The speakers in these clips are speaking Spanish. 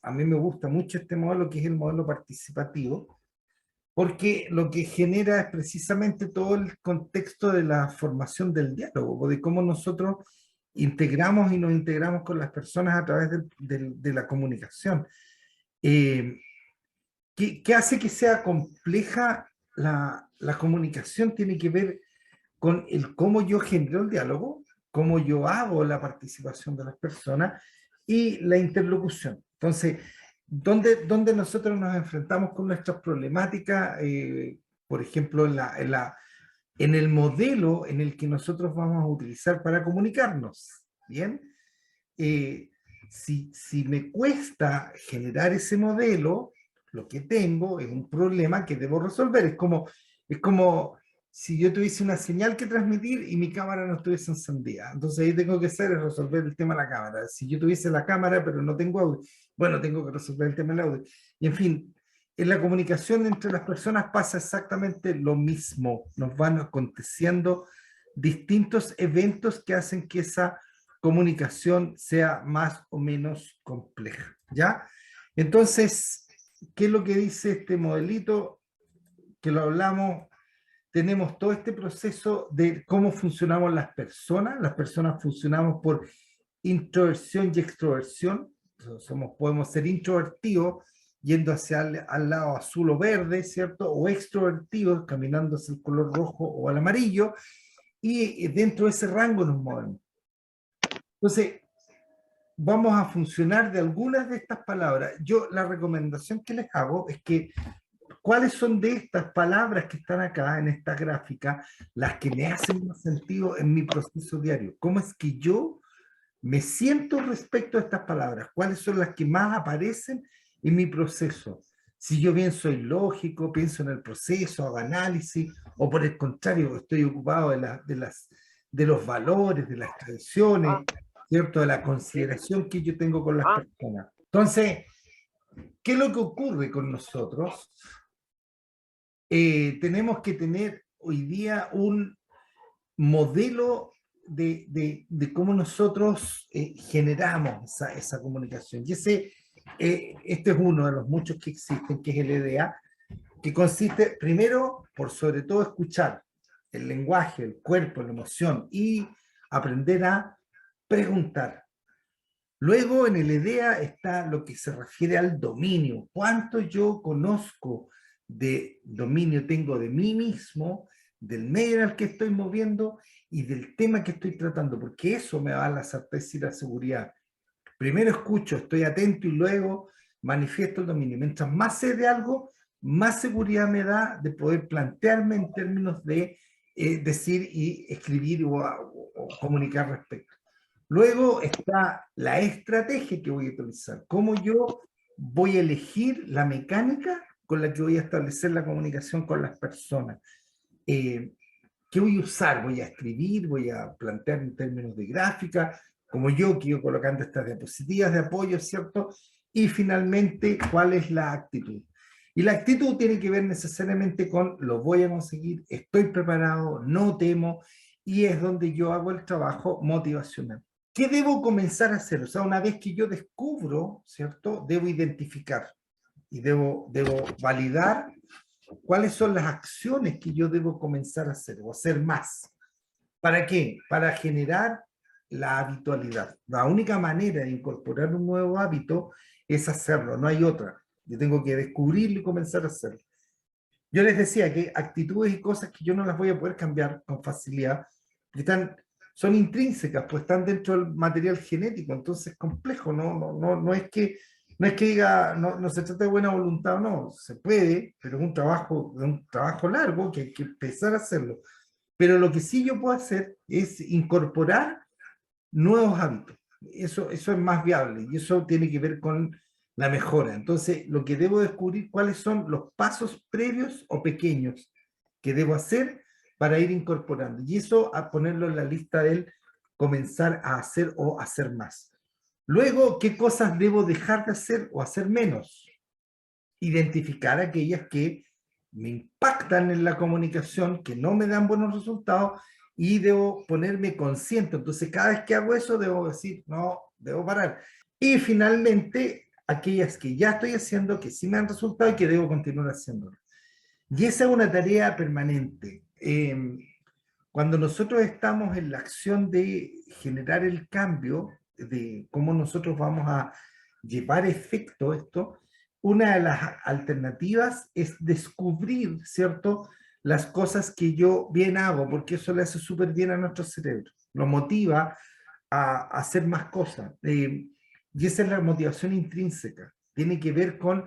a mí me gusta mucho este modelo, que es el modelo participativo, porque lo que genera es precisamente todo el contexto de la formación del diálogo, de cómo nosotros integramos y nos integramos con las personas a través de la comunicación. Eh, ¿Qué hace que sea compleja la comunicación? Tiene que ver con el cómo yo genero el diálogo, cómo yo hago la participación de las personas y la interlocución. Entonces, ¿dónde nosotros nos enfrentamos con nuestras problemáticas? Por ejemplo, en el modelo en el que nosotros vamos a utilizar para comunicarnos. ¿Bien? Eh, si me cuesta generar ese modelo, lo que tengo es un problema que debo resolver. Es como si yo tuviese una señal que transmitir y mi cámara no estuviese encendida. Entonces ahí tengo que hacer es resolver el tema de la cámara. Si yo tuviese la cámara pero no tengo audio, bueno, tengo que resolver el tema del audio. Y en fin, en la comunicación entre las personas pasa exactamente lo mismo. Nos van aconteciendo distintos eventos que hacen que esa comunicación sea más o menos compleja, ¿ya? Entonces, ¿qué es lo que dice este modelito? Que lo hablamos, tenemos todo este proceso de cómo funcionamos las personas funcionamos por introversión y extroversión, podemos ser introvertidos yendo hacia al lado azul o verde, ¿cierto? O extrovertidos caminando hacia el color rojo o al amarillo, y dentro de ese rango nos movemos. Entonces, vamos a funcionar de algunas de estas palabras. Yo la recomendación que les hago es que cuáles son de estas palabras que están acá en esta gráfica las que me hacen más sentido en mi proceso diario. ¿Cómo es que yo me siento respecto a estas palabras? ¿Cuáles son las que más aparecen en mi proceso? Si yo bien soy lógico, pienso en el proceso, hago análisis, o por el contrario, estoy ocupado de los valores, de las tradiciones, ¿cierto? De la consideración que yo tengo con las personas. Entonces, ¿qué es lo que ocurre con nosotros? Tenemos que tener hoy día un modelo de cómo nosotros generamos esa comunicación. Y este es uno de los muchos que existen, que es el EDA, que consiste primero por sobre todo escuchar el lenguaje, el cuerpo, la emoción y aprender a preguntar. Luego en el EDEA está lo que se refiere al dominio. ¿Cuánto yo conozco de dominio tengo de mí mismo, del medio en el que estoy moviendo y del tema que estoy tratando? Porque eso me va a dar la certeza y la seguridad. Primero escucho, estoy atento y luego manifiesto el dominio. Mientras más sé de algo, más seguridad me da de poder plantearme en términos de decir y escribir o comunicar respecto. Luego está la estrategia que voy a utilizar. Cómo yo voy a elegir la mecánica con la que voy a establecer la comunicación con las personas. ¿Qué voy a usar? Voy a escribir, voy a plantear en términos de gráfica, como yo que yo colocando estas diapositivas de apoyo, ¿cierto? Y finalmente, ¿cuál es la actitud? Y la actitud tiene que ver necesariamente con lo voy a conseguir, estoy preparado, no temo, y es donde yo hago el trabajo motivacional. ¿Qué debo comenzar a hacer? O sea, una vez que yo descubro, ¿cierto? Debo identificar y debo validar cuáles son las acciones que yo debo comenzar a hacer o hacer más. ¿Para qué? Para generar la habitualidad. La única manera de incorporar un nuevo hábito es hacerlo, no hay otra. Yo tengo que descubrirlo y comenzar a hacerlo. Yo les decía que actitudes y cosas que yo no las voy a poder cambiar con facilidad, porque son intrínsecas, pues están dentro del material genético, entonces es complejo, no es que diga, no se trata de buena voluntad o no, se puede, pero es un trabajo largo que hay que empezar a hacerlo. Pero lo que sí yo puedo hacer es incorporar nuevos hábitos. Eso es más viable y eso tiene que ver con la mejora. Entonces, lo que debo descubrir, cuáles son los pasos previos o pequeños que debo hacer para ir incorporando. Y eso a ponerlo en la lista del comenzar a hacer o hacer más. Luego, ¿qué cosas debo dejar de hacer o hacer menos? Identificar aquellas que me impactan en la comunicación, que no me dan buenos resultados y debo ponerme consciente. Entonces, cada vez que hago eso, debo decir, no, debo parar. Y finalmente, aquellas que ya estoy haciendo, que sí me han resultado y que debo continuar haciendo. Y esa es una tarea permanente. Cuando nosotros estamos en la acción de generar el cambio, de cómo nosotros vamos a llevar efecto esto, una de las alternativas es descubrir, ¿cierto?, las cosas que yo bien hago, porque eso le hace súper bien a nuestro cerebro, lo motiva a hacer más cosas. Y esa es la motivación intrínseca. Tiene que ver con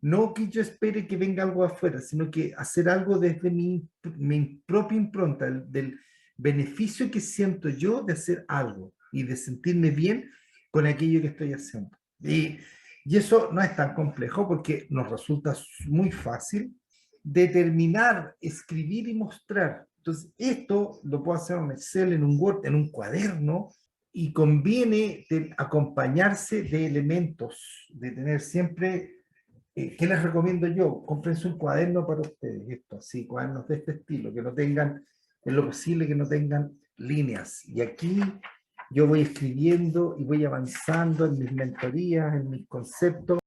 no que yo espere que venga algo afuera, sino que hacer algo desde mi propia impronta, del beneficio que siento yo de hacer algo y de sentirme bien con aquello que estoy haciendo. Y eso no es tan complejo porque nos resulta muy fácil determinar, escribir y mostrar. Entonces, esto lo puedo hacer en un Excel, en un Word, en un cuaderno, y conviene acompañarse de elementos, de tener siempre, ¿qué les recomiendo yo? Cómprense un cuaderno para ustedes, esto, así, cuadernos de este estilo, que no tengan, en lo posible que no tengan líneas. Y aquí yo voy escribiendo y voy avanzando en mis mentorías, en mis conceptos.